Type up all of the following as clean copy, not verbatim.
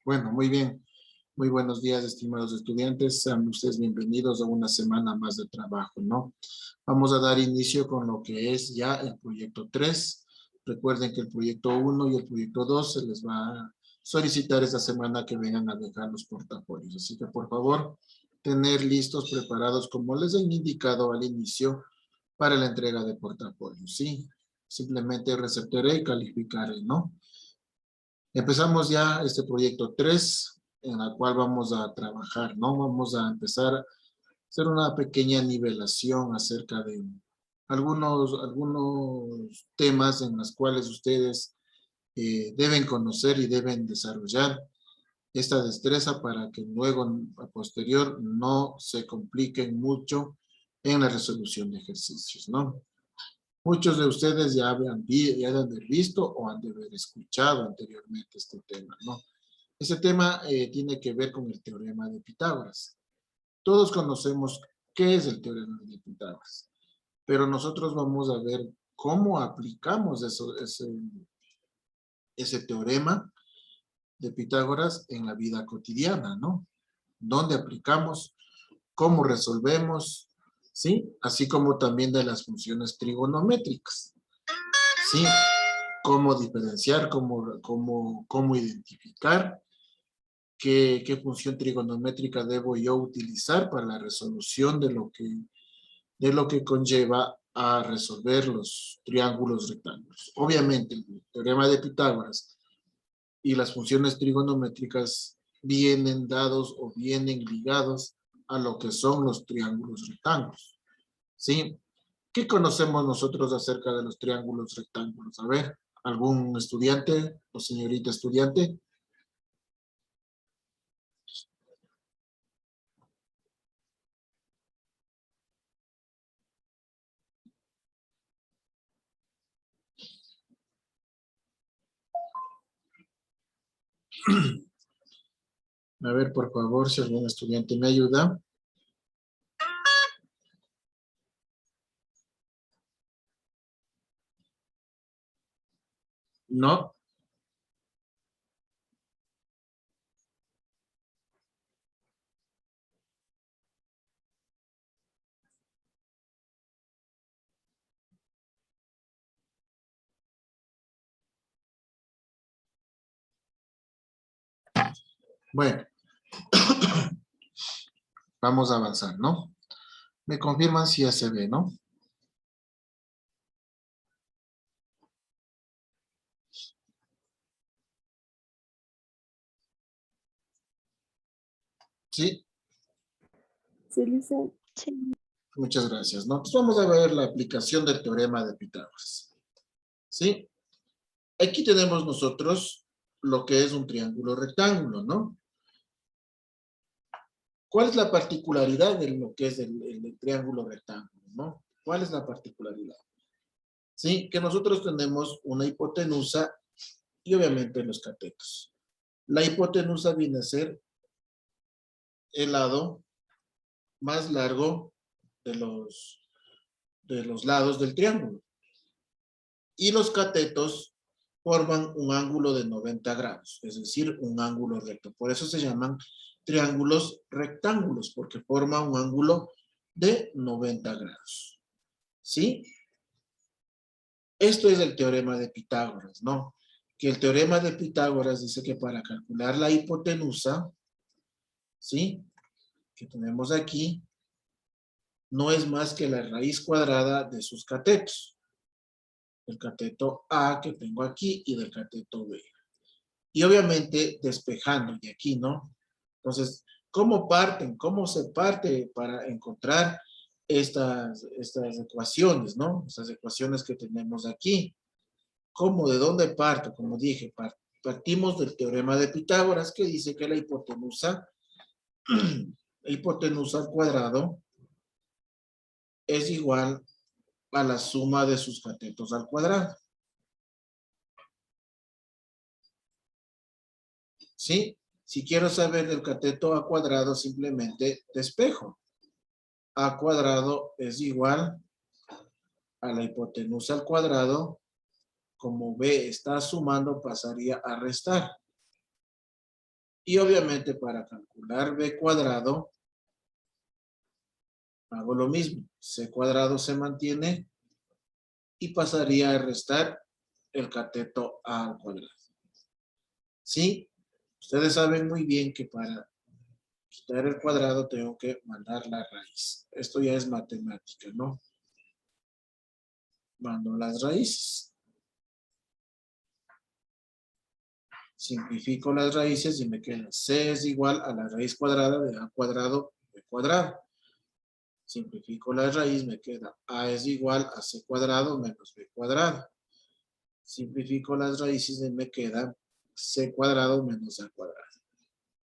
Bueno, muy bien. Muy buenos días, estimados estudiantes. Sean ustedes bienvenidos a una semana más de trabajo, ¿no? Vamos a dar inicio con lo que es ya el proyecto 3. Recuerden que el proyecto 1 y el proyecto 2 se les va a solicitar esta semana que vengan a dejar los portafolios. Así que, por favor, tener listos, preparados, como les he indicado al inicio, para la entrega de portafolios, ¿sí? Simplemente receptaré y calificaré, ¿no? Empezamos ya este proyecto 3, en la cual vamos a trabajar, ¿no? Vamos a empezar a hacer una pequeña nivelación acerca de algunos temas en los cuales ustedes deben conocer y deben desarrollar esta destreza para que luego, a posterior, no se compliquen mucho en la resolución de ejercicios, ¿no? Muchos de ustedes ya han de haber visto o han de haber escuchado anteriormente este tema, ¿no? Ese tema tiene que ver con el teorema de Pitágoras. Todos conocemos qué es el teorema de Pitágoras, pero nosotros vamos a ver cómo aplicamos ese teorema de Pitágoras en la vida cotidiana, ¿no? ¿Dónde aplicamos? ¿Cómo resolvemos? ¿Sí? Así como también de las funciones trigonométricas, ¿sí? Cómo diferenciar, cómo identificar qué función trigonométrica debo yo utilizar para la resolución de lo que conlleva a resolver los triángulos rectángulos. Obviamente, el teorema de Pitágoras y las funciones trigonométricas vienen dados o vienen ligados a lo que son los triángulos rectángulos, ¿sí? ¿Qué conocemos nosotros acerca de los triángulos rectángulos? A ver, ¿algún estudiante o señorita estudiante? A ver, por favor, si algún estudiante me ayuda. No. Bueno, vamos a avanzar, ¿no? Me confirman si ya se ve, ¿no? Sí, Sí, Lisa. muchas gracias, ¿no? Entonces vamos a ver la aplicación del teorema de Pitágoras. ¿Sí? Aquí tenemos nosotros lo que es un triángulo rectángulo, ¿no? ¿Cuál es la particularidad de lo que es el triángulo rectángulo, ¿no? ¿Cuál es la particularidad? Sí, que nosotros tenemos una hipotenusa y obviamente los catetos. La hipotenusa viene a ser el lado más largo de los lados del triángulo. Y los catetos forman un ángulo de 90 grados, es decir, un ángulo recto. Por eso se llaman triángulos rectángulos, porque forman un ángulo de 90 grados. ¿Sí? Esto es el teorema de Pitágoras, ¿no? Que el teorema de Pitágoras dice que para calcular la hipotenusa, ¿sí? Que tenemos aquí, no es más que la raíz cuadrada de sus catetos. Del cateto A que tengo aquí y del cateto B. Y obviamente despejando de aquí, ¿no? Entonces, ¿cómo parten? ¿Cómo se parte para encontrar estas ecuaciones, ¿no? Estas ecuaciones que tenemos aquí. ¿Cómo? ¿De dónde parto? Como dije, partimos del teorema de Pitágoras que dice que la hipotenusa al cuadrado es igual a la suma de sus catetos al cuadrado. ¿Sí? Si quiero saber del cateto a cuadrado, simplemente despejo. A cuadrado es igual a la hipotenusa al cuadrado. Como B está sumando, pasaría a restar. Y obviamente para calcular b cuadrado, hago lo mismo. C cuadrado se mantiene y pasaría a restar el cateto a al cuadrado. ¿Sí? Ustedes saben muy bien que para quitar el cuadrado tengo que mandar la raíz. Esto ya es matemática, ¿no? Mando las raíces. Simplifico las raíces y me queda c es igual a la raíz cuadrada de a cuadrado b cuadrado. Simplifico la raíz, me queda a es igual a c cuadrado menos b cuadrado. Simplifico las raíces y me queda c cuadrado menos a cuadrado.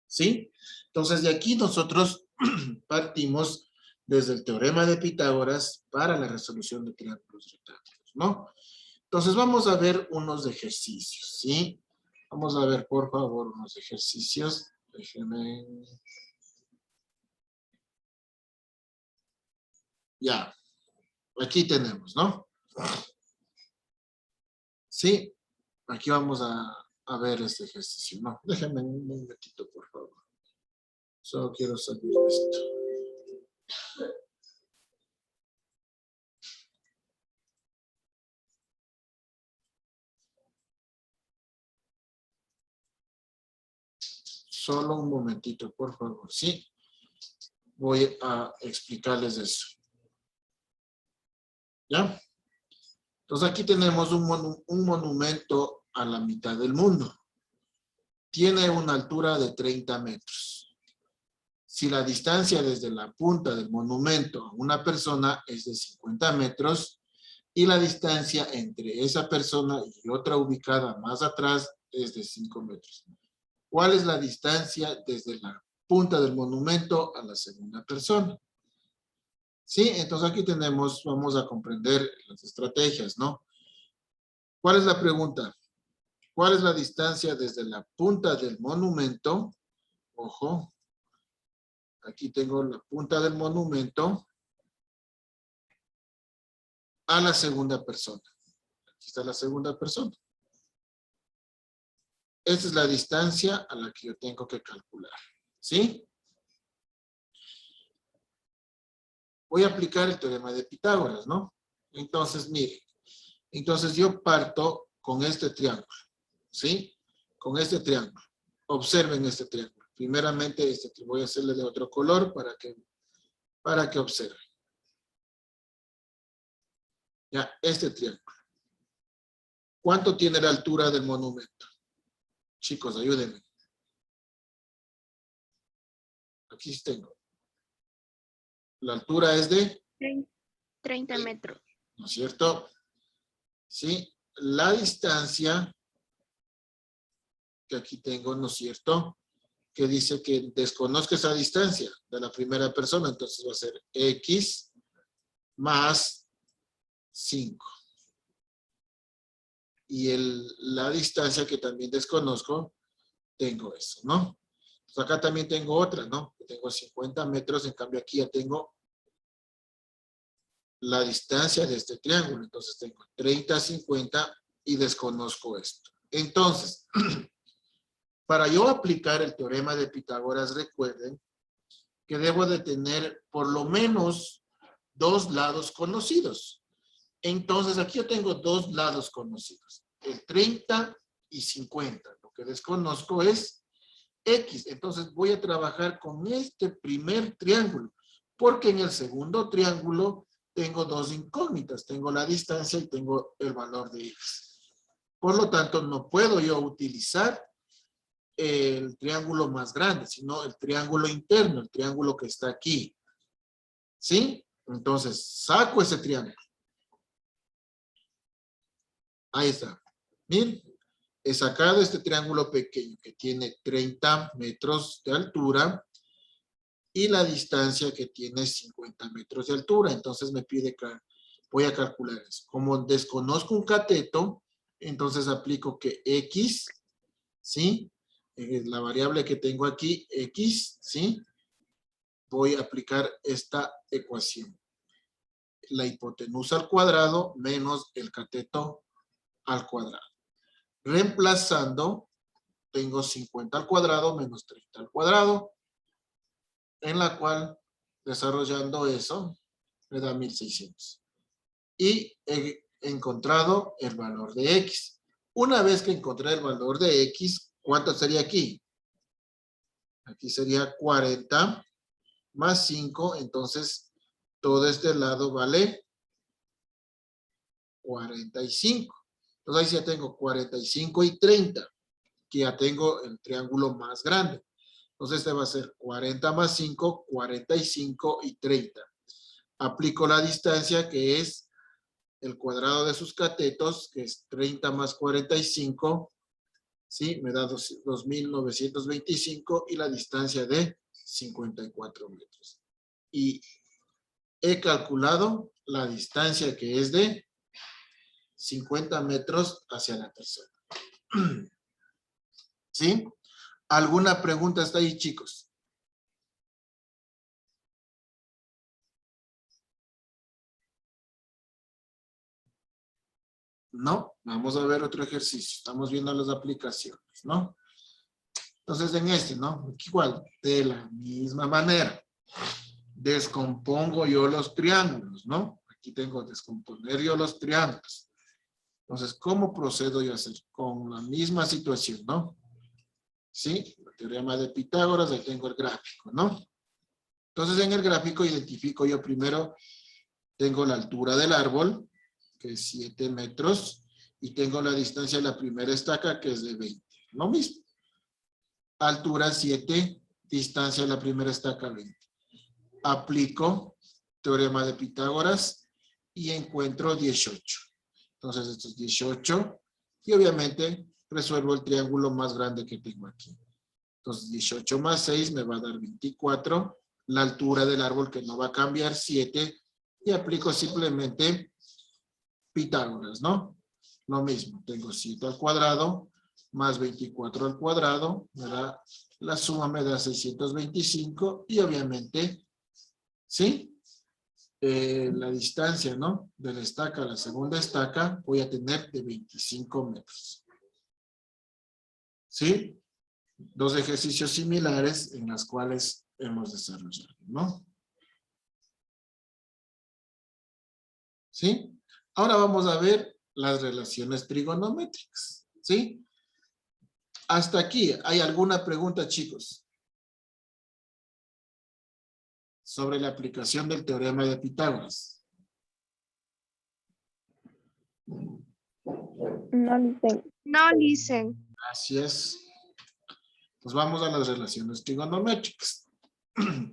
¿Sí? Entonces de aquí nosotros partimos desde el teorema de Pitágoras para la resolución de triángulos rectángulos, ¿no? Entonces vamos a ver unos ejercicios, ¿sí? Vamos a ver, por favor, unos ejercicios. Déjenme. Ya. Aquí tenemos, ¿no? Sí. Aquí vamos a ver este ejercicio. No, déjenme un momentito, por favor. Solo quiero salir de esto. Solo un momentito, por favor. Sí. Voy a explicarles eso. ¿Ya? Entonces aquí tenemos un monumento a la mitad del mundo. Tiene una altura de 30 metros. Si la distancia desde la punta del monumento a una persona es de 50 metros y la distancia entre esa persona y otra ubicada más atrás es de 5 metros. ¿Cuál es la distancia desde la punta del monumento a la segunda persona? Sí, entonces aquí tenemos, vamos a comprender las estrategias, ¿no? ¿Cuál es la pregunta? ¿Cuál es la distancia desde la punta del monumento? Ojo, aquí tengo la punta del monumento a la segunda persona. Aquí está la segunda persona. Esta es la distancia a la que yo tengo que calcular. ¿Sí? Voy a aplicar el teorema de Pitágoras, ¿no? Entonces, miren. Entonces yo parto con este triángulo. ¿Sí? Con este triángulo. Observen este triángulo. Primeramente, voy a hacerle de otro color para que observen. Ya, este triángulo. ¿Cuánto tiene la altura del monumento? Chicos, ayúdenme. Aquí tengo. La altura es de 30 metros. ¿no es cierto? Sí. La distancia que aquí tengo, ¿no es cierto? Que dice que desconozco esa distancia de la primera persona, entonces va a ser X más 5. Y la distancia que también desconozco, tengo eso, ¿no? Pues acá también tengo otra, ¿no? Tengo 50 metros, en cambio aquí ya tengo la distancia de este triángulo. Entonces tengo 30, 50 y desconozco esto. Entonces, para yo aplicar el teorema de Pitágoras, recuerden que debo de tener por lo menos 2 lados conocidos. Entonces, aquí yo tengo 2 lados conocidos, el 30 y 50. Lo que desconozco es X. Entonces, voy a trabajar con este primer triángulo, porque en el segundo triángulo tengo 2 incógnitas. Tengo la distancia y tengo el valor de X. Por lo tanto, no puedo yo utilizar el triángulo más grande, sino el triángulo interno, el triángulo que está aquí. ¿Sí? Entonces, saco ese triángulo. Ahí está. Miren, he sacado este triángulo pequeño que tiene 30 metros de altura y la distancia que tiene 50 metros de altura. Entonces me pide que voy a calcular eso. Como desconozco un cateto, entonces aplico que X, ¿sí? La variable que tengo aquí, X, ¿sí? Voy a aplicar esta ecuación. La hipotenusa al cuadrado menos el cateto al cuadrado. Reemplazando tengo 50 al cuadrado menos 30 al cuadrado, en la cual, desarrollando eso, me da 1600. Y he encontrado el valor de X. Una vez que encontré el valor de X, ¿cuánto sería aquí? Aquí sería 40 más 5, entonces todo este lado vale 45. Entonces ahí ya tengo 45 y 30, que ya tengo el triángulo más grande. Entonces este va a ser 40 más 5, 45 y 30. Aplico la distancia que es el cuadrado de sus catetos, que es 30 más 45, ¿sí? Me da 2.925 y la distancia de 54 metros. Y he calculado la distancia que es de 50 metros hacia la persona. ¿Sí? ¿Alguna pregunta hasta ahí, chicos? No, vamos a ver otro ejercicio. Estamos viendo las aplicaciones, ¿no? Entonces, en este, ¿no? Igual, de la misma manera. Descompongo yo los triángulos, ¿no? Aquí tengo descomponer yo los triángulos. Entonces, ¿cómo procedo yo a hacer? Con la misma situación, ¿no? ¿Sí? El teorema de Pitágoras, ahí tengo el gráfico, ¿no? Entonces, en el gráfico identifico yo primero, tengo la altura del árbol, que es 7 metros, y tengo la distancia de la primera estaca, que es de 20. Lo mismo. Altura 7, distancia de la primera estaca 20. Aplico teorema de Pitágoras y encuentro 18. Entonces, esto es 18 y obviamente resuelvo el triángulo más grande que tengo aquí. Entonces, 18 más 6 me va a dar 24. La altura del árbol que no va a cambiar, 7. Y aplico simplemente Pitágoras, ¿no? Lo mismo, tengo 7 al cuadrado más 24 al cuadrado, me da, la suma me da 625 y obviamente, ¿sí? La distancia, ¿no? De la estaca a la segunda estaca voy a tener de 25 metros. ¿Sí? Dos ejercicios similares en los cuales hemos desarrollado, ¿no? ¿Sí? Ahora vamos a ver las relaciones trigonométricas, ¿sí? Hasta aquí, ¿hay alguna pregunta, chicos? Sobre la aplicación del teorema de Pitágoras. No dicen. No, listen. Así es. Pues vamos a las relaciones trigonométricas.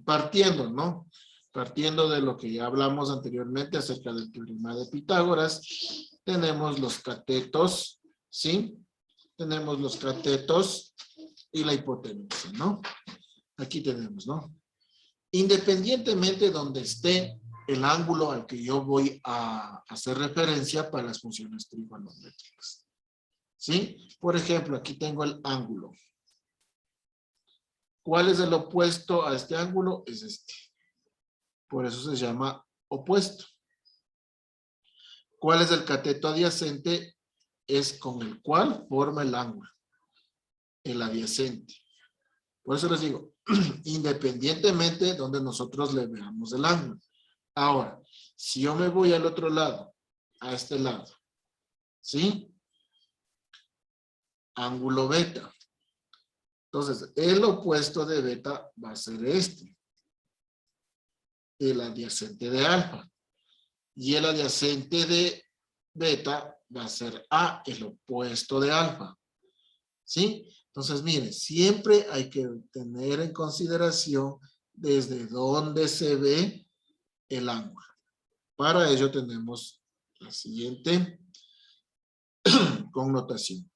Partiendo, ¿no? Partiendo de lo que ya hablamos anteriormente acerca del teorema de Pitágoras, tenemos los catetos, ¿sí? Tenemos los catetos y la hipotenusa, ¿no? Aquí tenemos, ¿no? Independientemente de donde esté el ángulo al que yo voy a hacer referencia para las funciones trigonométricas. ¿Sí? Por ejemplo, aquí tengo el ángulo. ¿Cuál es el opuesto a este ángulo? Es este. Por eso se llama opuesto. ¿Cuál es el cateto adyacente? Es con el cual forma el ángulo. El adyacente. Por eso les digo, independientemente de donde nosotros le veamos el ángulo. Ahora, si yo me voy al otro lado, a este lado, ¿sí? Ángulo beta. Entonces, el opuesto de beta va a ser este. El adyacente de alfa. Y el adyacente de beta va a ser A, el opuesto de alfa. ¿Sí? Entonces, miren, siempre hay que tener en consideración desde dónde se ve el ángulo. Para ello tenemos la siguiente connotación.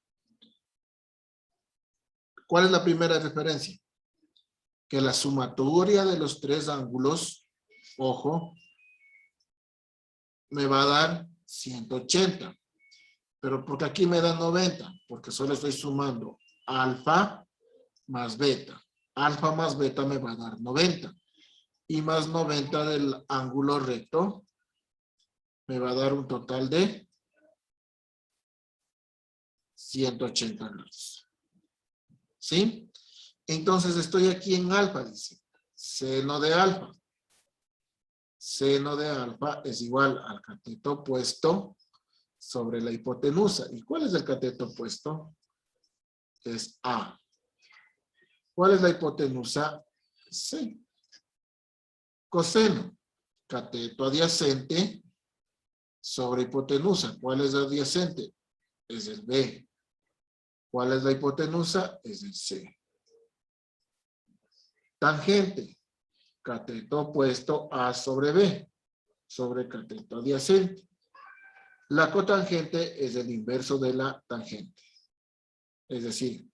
¿Cuál es la primera referencia? Que la sumatoria de los tres ángulos, ojo, me va a dar 180. Pero porque aquí me da 90, porque solo estoy sumando alfa más beta. Alfa más beta me va a dar 90. Y más 90 del ángulo recto me va a dar un total de 180 grados. ¿sí? Entonces estoy aquí en alfa, dice. Seno de alfa. Seno de alfa es igual al cateto opuesto sobre la hipotenusa. ¿Y cuál es el cateto opuesto? Es A. ¿Cuál es la hipotenusa? C. Coseno. Cateto adyacente sobre hipotenusa. ¿Cuál es el adyacente? Es el B. ¿Cuál es la hipotenusa? Es el C. Tangente. Cateto opuesto A sobre B. Sobre cateto adyacente. La cotangente es el inverso de la tangente. Es decir,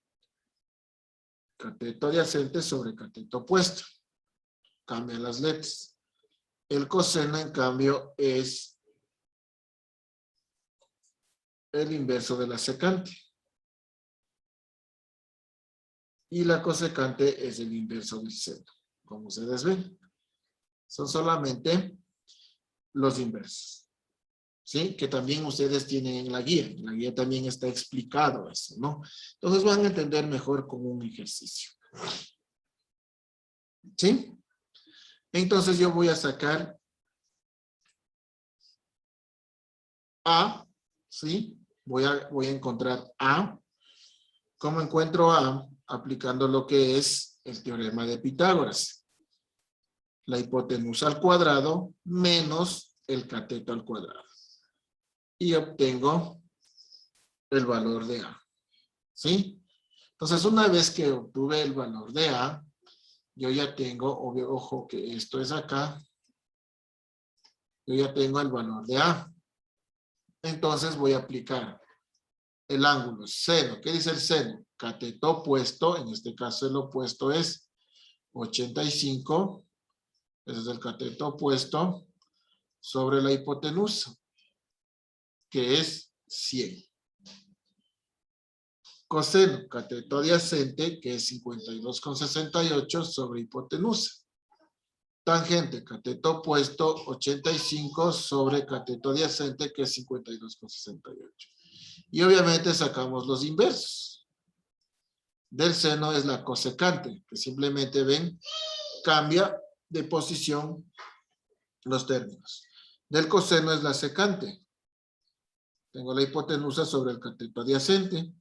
cateto adyacente sobre cateto opuesto. Cambian las letras. El coseno, en cambio, es el inverso de la secante. Y la cosecante es el inverso del seno. Como ustedes ven, son solamente los inversos. ¿Sí? Que también ustedes tienen en la guía. En la guía también está explicado eso, ¿no? Entonces van a entender mejor con un ejercicio. ¿Sí? Entonces yo voy a sacar A, ¿sí? Voy a encontrar A. ¿Cómo encuentro A? Aplicando lo que es el teorema de Pitágoras. La hipotenusa al cuadrado menos el cateto al cuadrado. Y obtengo el valor de A. ¿Sí? Entonces, una vez que obtuve el valor de A, yo ya tengo, ojo que esto es acá, yo ya tengo el valor de A. Entonces voy a aplicar el ángulo seno. ¿Qué dice el seno? Cateto opuesto, en este caso el opuesto es 85, ese es el cateto opuesto, sobre la hipotenusa, que es 100. Coseno, cateto adyacente, que es 52,68 sobre hipotenusa. Tangente, cateto opuesto, 85 sobre cateto adyacente, que es 52,68. Y obviamente sacamos los inversos. Del seno es la cosecante, que simplemente ven, cambia de posición los términos. Del coseno es la secante. Tengo la hipotenusa sobre el cateto adyacente.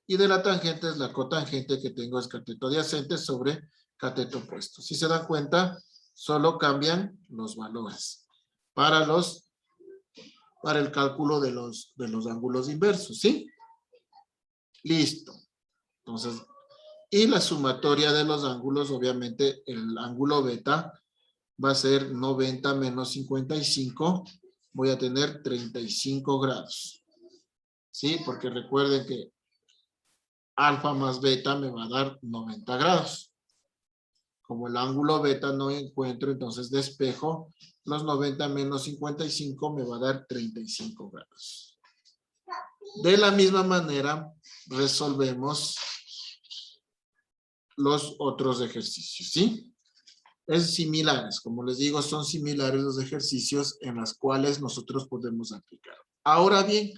Y de la tangente es la cotangente, que tengo es cateto adyacente sobre cateto opuesto. Si se dan cuenta, solo cambian los valores para el cálculo de los ángulos inversos, ¿sí? Listo. Entonces, y la sumatoria de los ángulos, obviamente, el ángulo beta va a ser 90 menos 55. Voy a tener 35 grados. ¿Sí? Porque recuerden que alfa más beta me va a dar 90 grados. Como el ángulo beta no encuentro, entonces despejo. Los 90 menos 55 me va a dar 35 grados. De la misma manera, resolvemos los otros ejercicios, ¿sí? Es similares, como les digo, son similares los ejercicios en los cuales nosotros podemos aplicar. Ahora bien,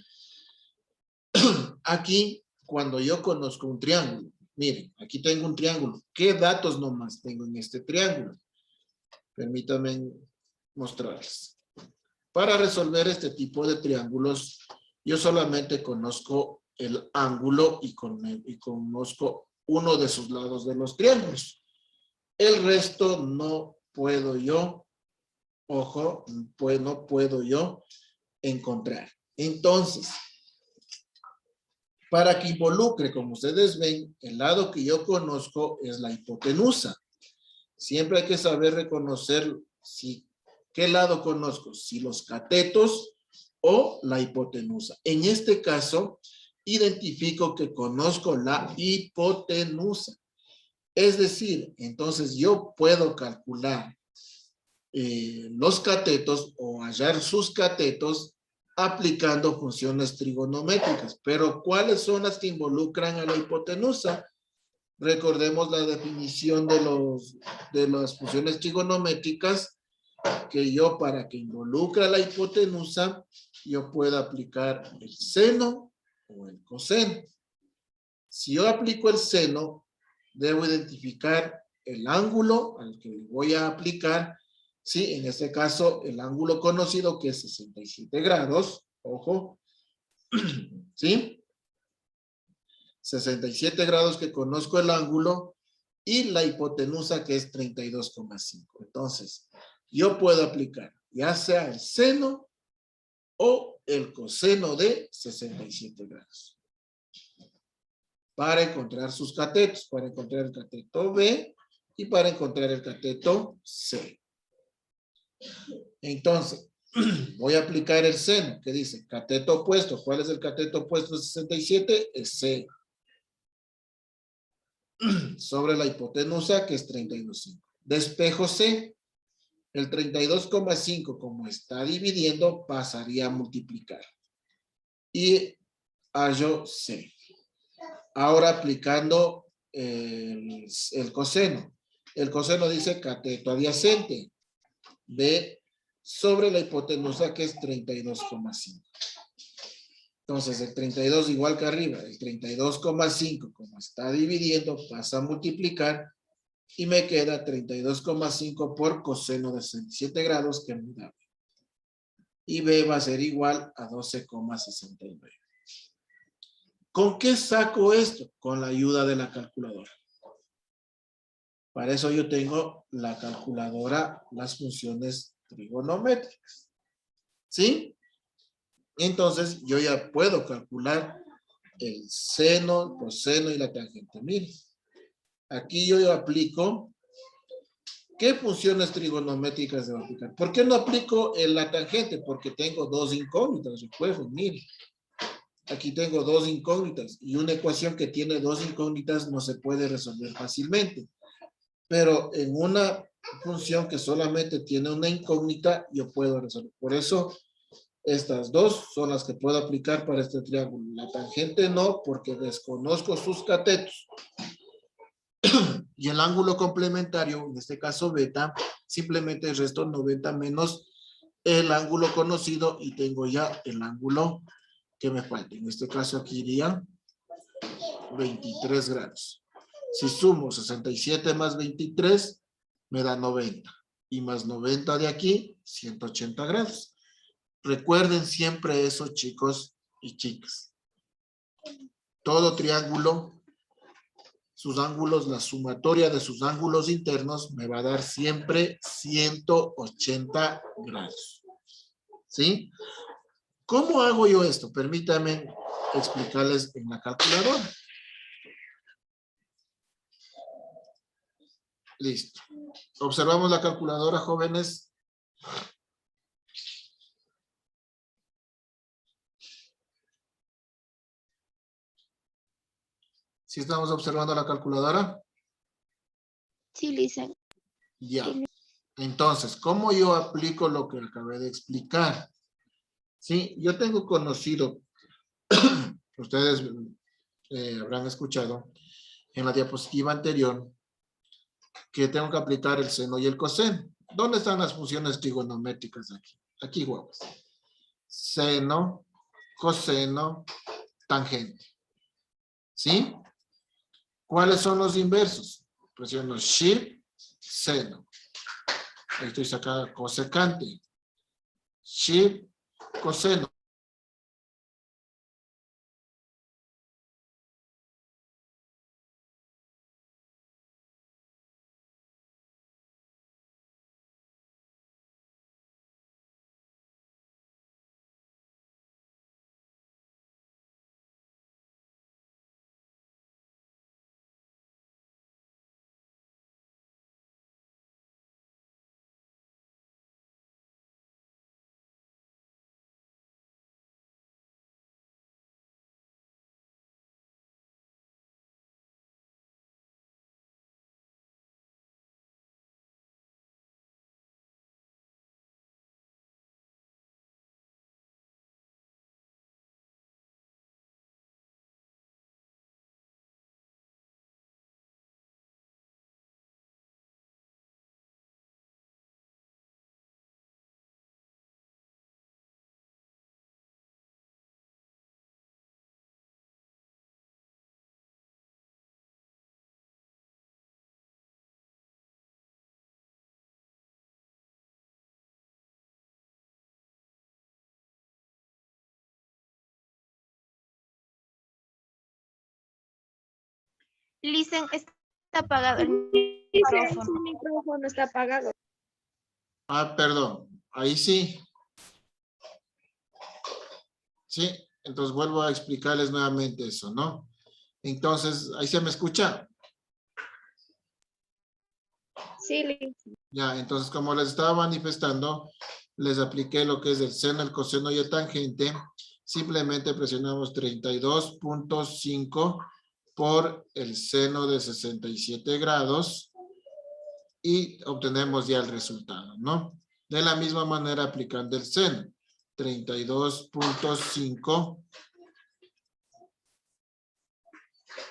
aquí, cuando yo conozco un triángulo, miren, aquí tengo un triángulo. ¿Qué datos nomás tengo en este triángulo? Permítanme mostrarles. Para resolver este tipo de triángulos, yo solamente conozco el ángulo y conozco uno de sus lados de los triángulos. El resto no puedo yo, ojo, pues no puedo yo encontrar. Entonces, para que involucre, como ustedes ven, el lado que yo conozco es la hipotenusa. Siempre hay que saber reconocer qué lado conozco, si los catetos o la hipotenusa. En este caso, identifico que conozco la hipotenusa. Es decir, entonces yo puedo calcular los catetos o hallar sus catetos aplicando funciones trigonométricas. Pero ¿cuáles son las que involucran a la hipotenusa? Recordemos la definición de las funciones trigonométricas, que yo, para que involucre a la hipotenusa, yo puedo aplicar el seno o el coseno. Si yo aplico el seno, debo identificar el ángulo al que voy a aplicar. Sí, en este caso, el ángulo conocido que es 67 grados. Ojo. ¿Sí? 67 grados que conozco el ángulo y la hipotenusa que es 32,5. Entonces, yo puedo aplicar ya sea el seno o el coseno de 67 grados. Para encontrar sus catetos, para encontrar el cateto B y para encontrar el cateto C. Entonces, voy a aplicar el seno, que dice cateto opuesto. ¿Cuál es el cateto opuesto de 67? Es C. Sobre la hipotenusa, que es 32,5. Despejo C. El 32,5, como está dividiendo, pasaría a multiplicar. Y hallo C. Ahora aplicando el coseno. El coseno dice cateto adyacente de sobre la hipotenusa, que es 32,5. Entonces, el 32 igual que arriba, el 32,5, como está dividiendo, pasa a multiplicar y me queda 32,5 por coseno de 67 grados, que me da B. Y B va a ser igual a 12,69. ¿Con qué saco esto? Con la ayuda de la calculadora. Para eso yo tengo la calculadora, las funciones trigonométricas. ¿Sí? Entonces, yo ya puedo calcular el seno, el coseno y la tangente. Miren, aquí yo aplico, ¿qué funciones trigonométricas debo aplicar? ¿Por qué no aplico en la tangente? Porque tengo dos incógnitas, recuerden, miren. Aquí tengo dos incógnitas y una ecuación que tiene dos incógnitas no se puede resolver fácilmente. Pero en una función que solamente tiene una incógnita, yo puedo resolver. Por eso, estas dos son las que puedo aplicar para este triángulo. La tangente no, porque desconozco sus catetos. Y el ángulo complementario, en este caso beta, simplemente resto 90 menos el ángulo conocido y tengo ya el ángulo que me falta. En este caso aquí iría 23 grados. Si sumo 67 más 23, me da 90. Y más 90 de aquí, 180 grados. Recuerden siempre eso, chicos y chicas. Todo triángulo, sus ángulos, la sumatoria de sus ángulos internos me va a dar siempre 180 grados. ¿Sí? ¿Cómo hago yo esto? Permítanme explicarles en la calculadora. Listo. Observamos la calculadora, jóvenes. ¿Sí estamos observando la calculadora? Sí, Lisa. Ya. Entonces, ¿cómo yo aplico lo que acabé de explicar? Sí, yo tengo conocido, ustedes habrán escuchado en la diapositiva anterior, que tengo que aplicar el seno y el coseno. ¿Dónde están las funciones trigonométricas aquí? Aquí, huevos. Seno, coseno, tangente. ¿Sí? ¿Cuáles son los inversos? Presiono Shift, seno. Ahí estoy sacando cosecante. Shift, coseno. Listen, está apagado el Dice, micrófono. su micrófono está apagado. Ah, perdón. Ahí sí. Sí, entonces vuelvo a explicarles nuevamente eso, ¿no? Entonces, ¿ahí se me escucha? Sí, Liz. Ya, entonces como les estaba manifestando, les apliqué lo que es el seno, el coseno y el tangente. Simplemente presionamos 32.5 por el seno de 67 grados y obtenemos ya el resultado, ¿no? De la misma manera aplicando el seno, 32.5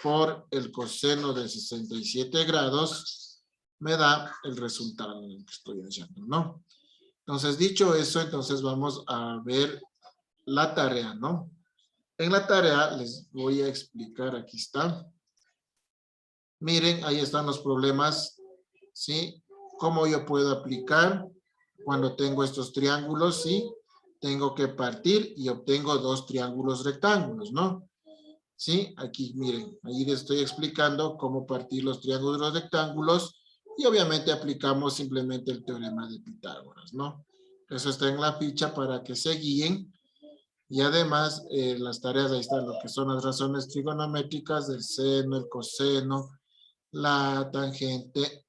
por el coseno de 67 grados me da el resultado que estoy haciendo, ¿no? Entonces, dicho eso, entonces vamos a ver la tarea, ¿no? En la tarea les voy a explicar, aquí está. Miren, ahí están los problemas, ¿sí? Cómo yo puedo aplicar cuando tengo estos triángulos, ¿sí? Tengo que partir y obtengo dos triángulos rectángulos, ¿no? ¿Sí? Aquí, miren, ahí les estoy explicando cómo partir los triángulos rectángulos y obviamente aplicamos simplemente el teorema de Pitágoras, ¿no? Eso está en la ficha para que se guíen. Y además, las tareas, ahí están lo que son las razones trigonométricas del seno, el coseno, la tangente,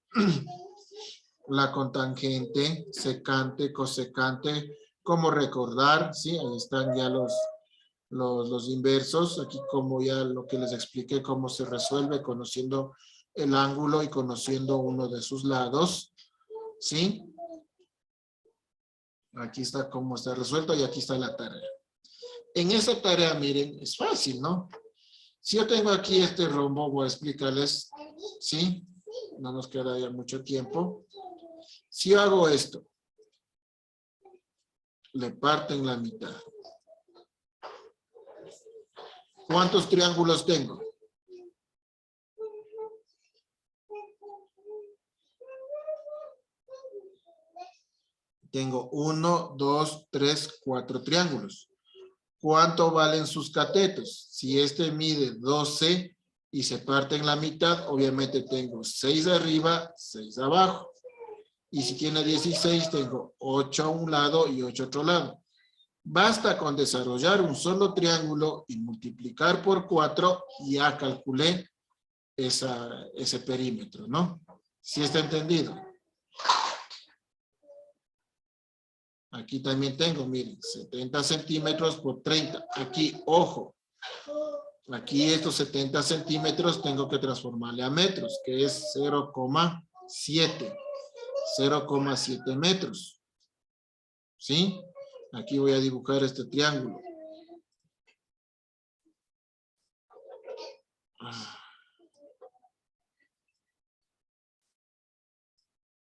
la cotangente, secante, cosecante, cómo recordar, ¿sí? Ahí están ya los inversos, aquí como ya lo que les expliqué, cómo se resuelve conociendo el ángulo y conociendo uno de sus lados, ¿sí? Aquí está cómo está resuelto y aquí está la tarea. En esa tarea, miren, es fácil, ¿no? Si yo tengo aquí este rombo, voy a explicarles, ¿sí? No nos queda ya mucho tiempo. Si yo hago esto, le parto en la mitad. ¿Cuántos triángulos tengo? Tengo 1, 2, 3, 4 triángulos. ¿Cuánto valen sus catetos? Si este mide 12 y se parte en la mitad, obviamente tengo 6 arriba, 6 abajo. Y si tiene 16, tengo 8 a un lado y 8 a otro lado. Basta con desarrollar un solo triángulo y multiplicar por 4 y ya calculé ese perímetro, ¿no? ¿Sí está entendido? Aquí también tengo, miren, 70 centímetros por 30. Aquí, ojo, aquí estos 70 centímetros tengo que transformarle a metros, que es 0,7. 0,7 metros. ¿Sí? Aquí voy a dibujar este triángulo.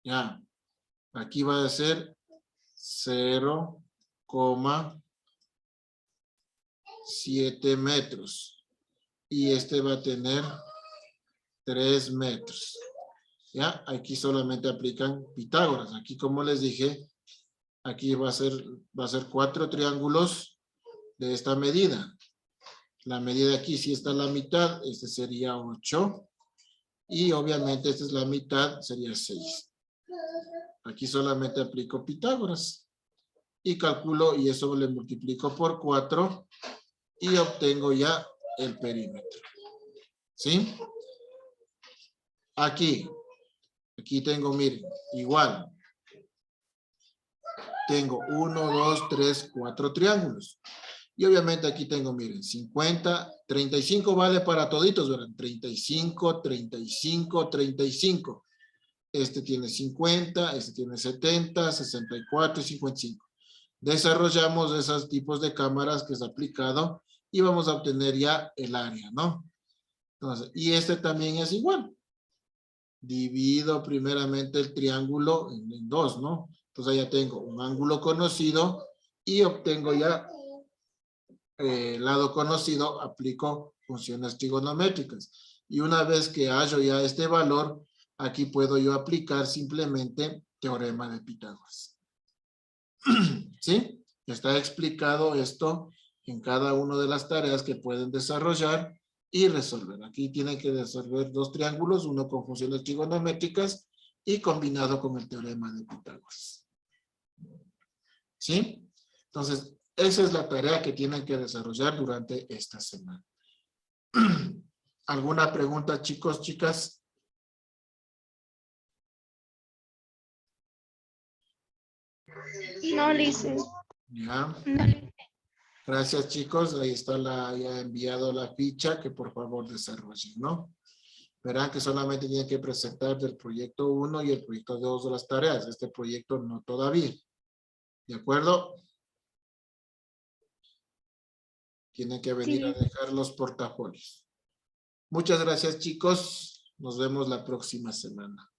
Ya. Aquí va a ser 0,7 metros. Y este va a tener 3 metros. ¿Ya? Aquí solamente aplican Pitágoras. Aquí, como les dije, aquí va a ser 4 triángulos de esta medida. La medida aquí, si está la mitad, este sería 8. Y obviamente esta es la mitad, sería 6. Aquí solamente aplico Pitágoras. Y calculo, y eso le multiplico por 4. Y obtengo ya el perímetro. ¿Sí? Aquí tengo, miren, igual. Tengo 1, 2, 3, 4 triángulos. Y obviamente aquí tengo, miren, 50, 35 vale para toditos, ¿verdad? 35, 35, 35. Este tiene 50, este tiene 70, 64 y 55. Desarrollamos esos tipos de cámaras que es aplicado y vamos a obtener ya el área, ¿no? Entonces, y este también es igual. Divido primeramente el triángulo en dos, ¿no? Entonces ya tengo un ángulo conocido y obtengo ya lado conocido, aplico funciones trigonométricas. Y una vez que hallo ya este valor, aquí puedo yo aplicar simplemente teorema de Pitágoras. ¿Sí? Está explicado esto en cada una de las tareas que pueden desarrollar y resolver. Aquí tienen que resolver dos triángulos, uno con funciones trigonométricas y combinado con el teorema de Pitágoras. ¿Sí? Entonces, esa es la tarea que tienen que desarrollar durante esta semana. ¿Alguna pregunta, chicos, chicas? No, lice. Ya. No, Gracias, chicos. Ahí está ya he enviado la ficha que por favor desarrollen, ¿no? Verán que solamente tienen que presentar del proyecto 1 y el proyecto 2 de las tareas. Este proyecto no todavía. ¿De acuerdo? Tienen que venir a Sí. dejar los portafolios. Muchas gracias, chicos. Nos vemos la próxima semana.